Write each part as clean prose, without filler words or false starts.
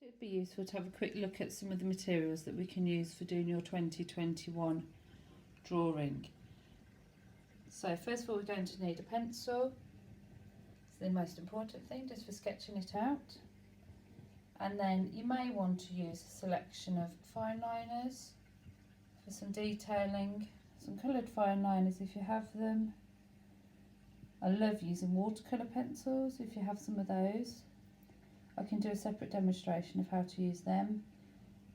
It would be useful to have a quick look at some of the materials that we can use for doing your 2021 drawing. So first of all, we're going to need a pencil. It's the most important thing, just for sketching it out. And then you may want to use a selection of fine liners for some detailing, some coloured fine liners if you have them. I love using watercolour pencils if you have some of those. I can do a separate demonstration of how to use them,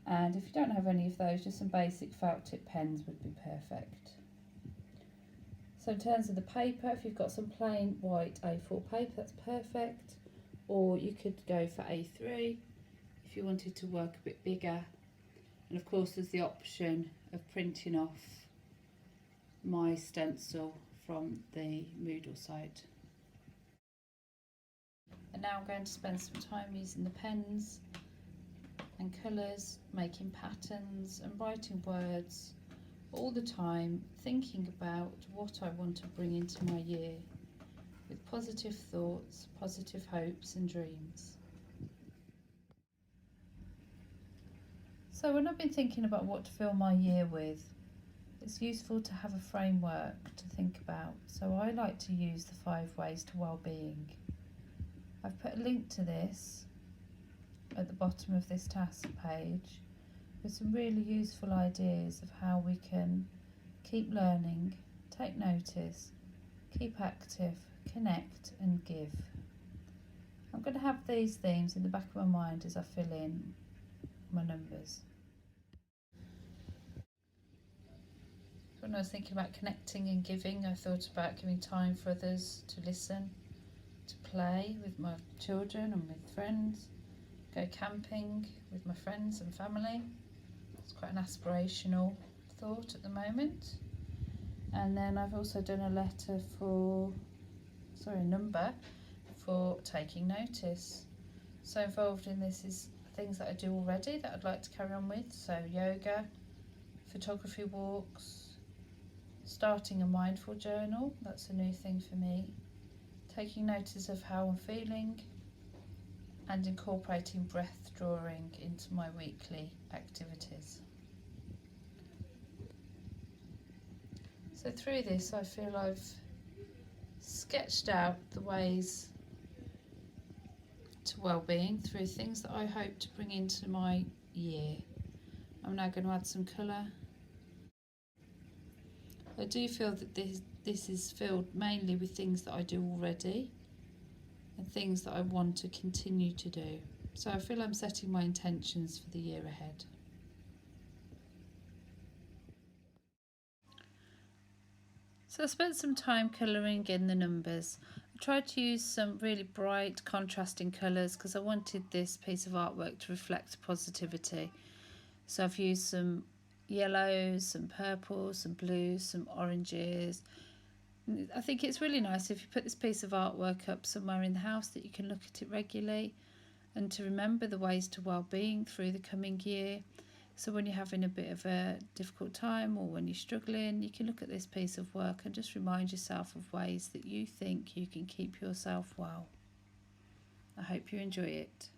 and if you don't have any of those, just some basic felt tip pens would be perfect. So in terms of the paper, if you've got some plain white A4 paper, that's perfect, or you could go for A3 if you wanted to work a bit bigger. And of course there's the option of printing off my stencil from the Moodle site. And now I'm going to spend some time using the pens and colours, making patterns and writing words all the time, thinking about what I want to bring into my year with positive thoughts, positive hopes and dreams. So when I've been thinking about what to fill my year with, it's useful to have a framework to think about. So I like to use the 5 ways to wellbeing. I've put a link to this at the bottom of this task page with some really useful ideas of how we can keep learning, take notice, keep active, connect and give. I'm going to have these themes in the back of my mind as I fill in my numbers. When I was thinking about connecting and giving, I thought about giving time for others to listen, to play with my children and with friends, go camping with my friends and family. It's quite an aspirational thought at the moment. And then I've also done a number for taking notice. So involved in this is things that I do already that I'd like to carry on with. So yoga, photography walks, starting a mindful journal, that's a new thing for me. Taking notice of how I'm feeling and incorporating breath drawing into my weekly activities. So through this I feel I've sketched out the ways to wellbeing through things that I hope to bring into my year. I'm now going to add some colour. I do feel that this is filled mainly with things that I do already and things that I want to continue to do. So I feel I'm setting my intentions for the year ahead. So I spent some time colouring in the numbers. I tried to use some really bright contrasting colours because I wanted this piece of artwork to reflect positivity. So I've used some yellows, some purples, some blues, some oranges. I think it's really nice if you put this piece of artwork up somewhere in the house that you can look at it regularly and to remember the ways to well-being through the coming year. So when you're having a bit of a difficult time or when you're struggling, you can look at this piece of work and just remind yourself of ways that you think you can keep yourself well. I hope you enjoy it.